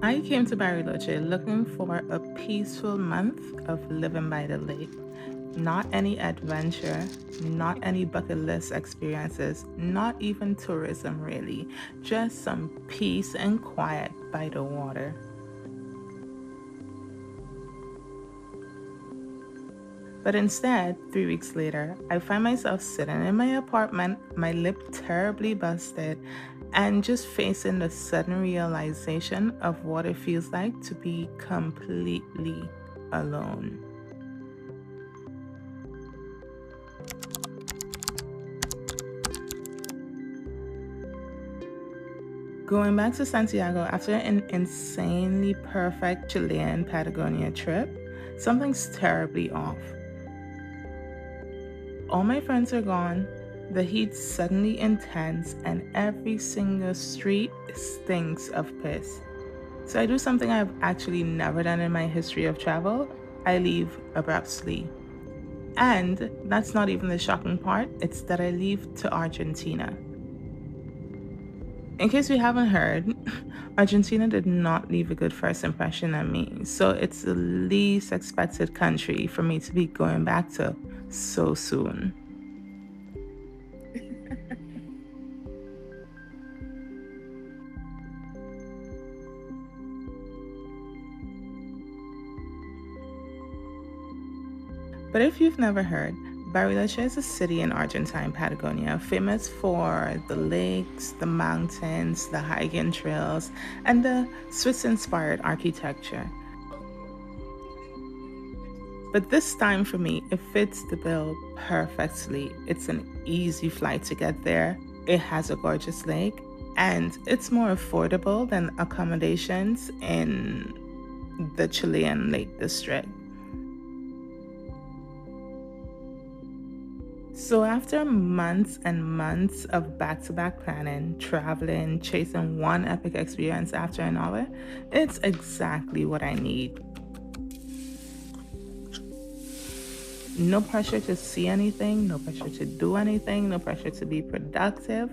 I came to Bariloche looking for a peaceful month of living by the lake. Not any adventure, not any bucket list experiences, not even tourism really, just some peace and quiet by the water. But instead, 3 weeks later, I find myself sitting in my apartment, my lip terribly busted, and just facing the sudden realization of what it feels like to be completely alone. Going back to Santiago after an insanely perfect Chilean Patagonia trip, something's terribly off. All my friends are gone, the heat's suddenly intense, and every single street stinks of piss. So I do something I've actually never done in my history of travel. I leave abruptly. And that's not even the shocking part, it's that I leave to Argentina. In case you haven't heard, Argentina did not leave a good first impression on me. So it's the least expected country for me to be going back to so soon. But if you've never heard, Bariloche is a city in Argentine Patagonia famous for the lakes, the mountains, the hiking trails, and the Swiss inspired architecture. But this time for me, it fits the bill perfectly. It's an easy flight to get there, it has a gorgeous lake, and it's more affordable than accommodations in the Chilean Lake District. So, after months and months of back to back planning, traveling, chasing one epic experience after another, it's exactly what I need. No pressure to see anything, no pressure to do anything, no pressure to be productive.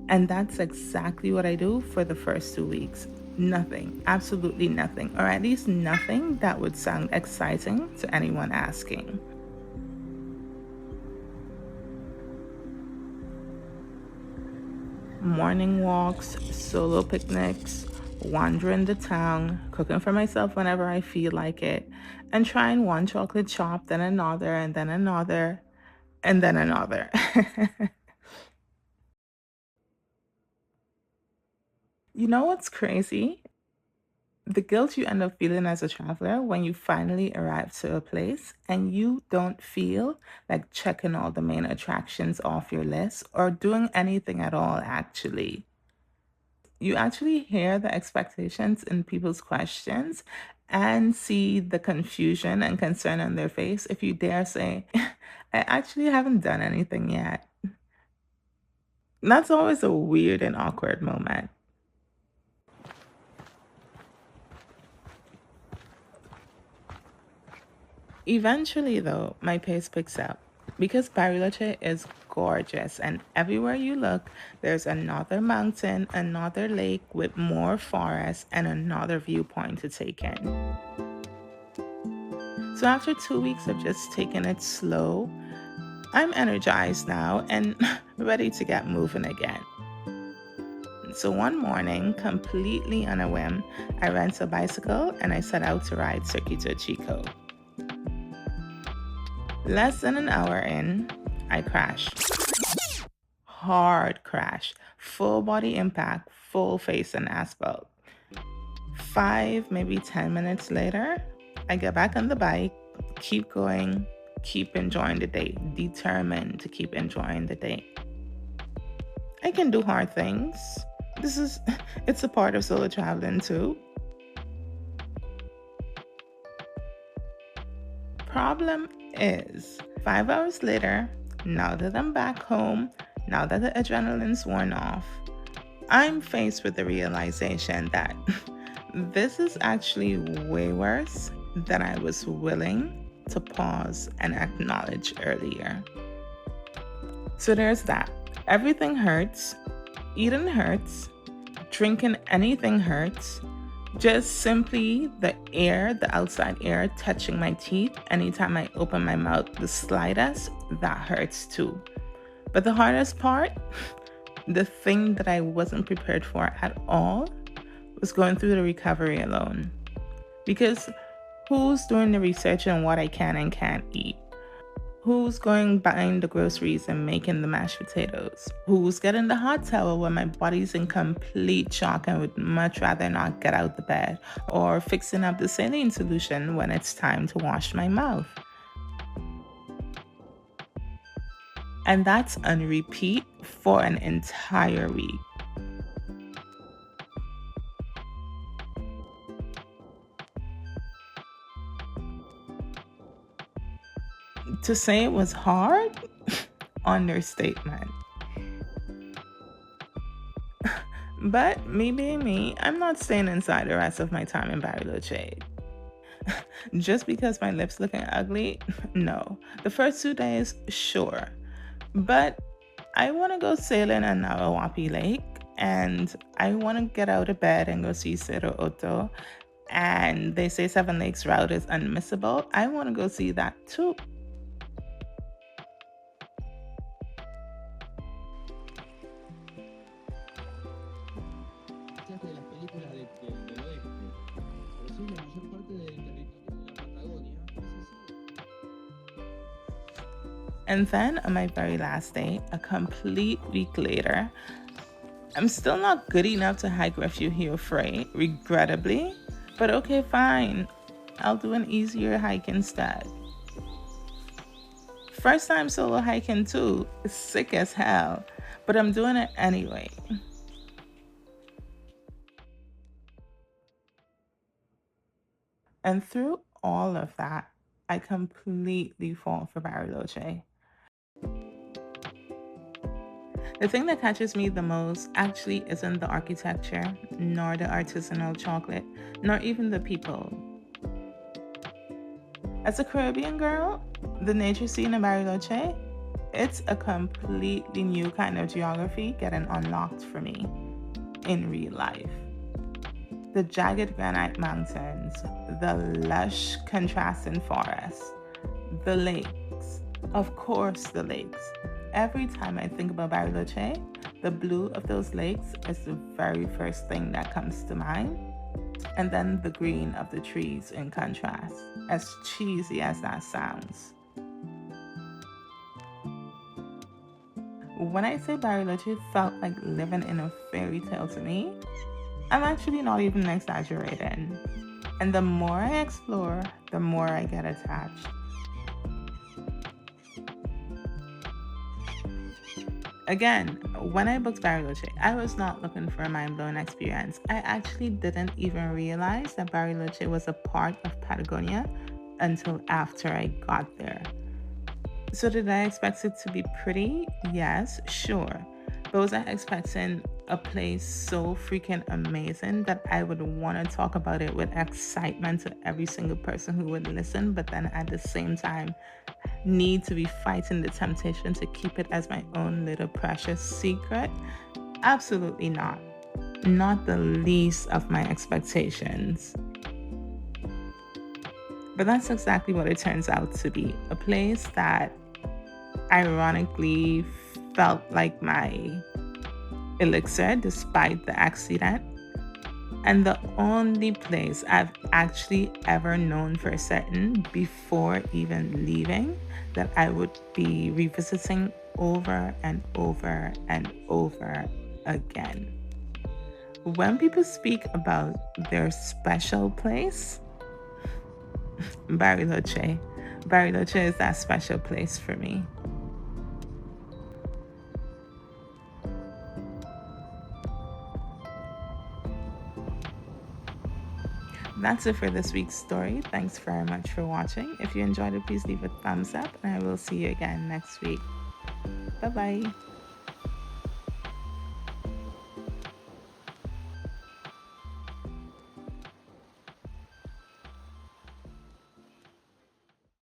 And that's exactly what I do for the first 2 weeks. Nothing, absolutely nothing, or at least nothing that would sound exciting to anyone asking. Morning walks, solo picnics, wandering the town, cooking for myself whenever I feel like it, and trying one chocolate shop, then another, and then another, and then another. You know what's crazy? The guilt you end up feeling as a traveler when you finally arrive to a place and you don't feel like checking all the main attractions off your list or doing anything at all, actually. You actually hear the expectations in people's questions and see the confusion and concern on their face if you dare say, I actually haven't done anything yet. That's always a weird and awkward moment. Eventually, though, my pace picks up because Bariloche is gorgeous, and everywhere you look, there's another mountain, another lake with more forest, and another viewpoint to take in. So, after 2 weeks of just taking it slow, I'm energized now and ready to get moving again. So, one morning, completely on a whim, I rent a bicycle and I set out to ride Circuito Chico. Less than an hour in, I crash. Hard crash. Full body impact, full face and asphalt. 5, maybe 10 minutes later, I get back on the bike, keep going, keep enjoying the day, determined to keep enjoying the day. I can do hard things. This is, it's a part of solo traveling too. Problem is, 5 hours later, now that I'm back home, now that the adrenaline's worn off, I'm faced with the realization that this is actually way worse than I was willing to pause and acknowledge earlier. So there's that. Everything hurts, eating hurts, drinking anything hurts, Just simply the air, the outside air touching my teeth anytime I open my mouth the slightest, that hurts too. But the hardest part, the thing that I wasn't prepared for at all, was going through the recovery alone. Because who's doing the research on what I can and can't eat? Who's going buying the groceries and making the mashed potatoes? Who's getting the hot towel when my body's in complete shock and would much rather not get out the bed? Or fixing up the saline solution when it's time to wash my mouth? And that's on repeat for an entire week. To say it was hard, understatement. But me being me, I'm not staying inside the rest of my time in Bariloche. Just because my lips looking ugly, no. The first 2 days, sure. But I want to go sailing on Nawawapi Lake, and I want to get out of bed and go see Cerro Oto. And they say Seven Lakes route is unmissable. I want to go see that too. De las películas del oeste, pero sí, la mayor parte del territorio de la Patagonia es así. And then on my very last day, a complete week later, I'm still not good enough to hike Refugio Frey, regrettably. But okay, fine. I'll do an easier hike instead. First time solo hiking too. It's sick as hell. But I'm doing it anyway. And through all of that, I completely fall for Bariloche. The thing that catches me the most actually isn't the architecture, nor the artisanal chocolate, nor even the people. As a Caribbean girl, the nature scene in Bariloche, it's a completely new kind of geography getting unlocked for me in real life. The jagged granite mountains, the lush contrasting forests, the lakes, of course, the lakes. Every time I think about Bariloche, the blue of those lakes is the very first thing that comes to mind. And then the green of the trees in contrast, as cheesy as that sounds. When I say Bariloche felt like living in a fairy tale to me, I'm actually not even exaggerating. And the more I explore, the more I get attached. Again, when I booked Bariloche, I was not looking for a mind-blowing experience. I actually didn't even realize that Bariloche was a part of Patagonia until after I got there. So did I expect it to be pretty? Yes, sure. But was I expecting a place so freaking amazing that I would want to talk about it with excitement to every single person who would listen, but then at the same time need to be fighting the temptation to keep it as my own little precious secret? Absolutely not. Not the least of my expectations. But that's exactly what it turns out to be, a place that ironically felt like my elixir despite the accident, and the only place I've actually ever known for certain before even leaving that I would be revisiting over and over and over again. When people speak about their special place, Bariloche. Bariloche is that special place for me. That's it for this week's story. Thanks very much for watching. If you enjoyed it, please leave a thumbs up, and I will see you again next week. Bye bye.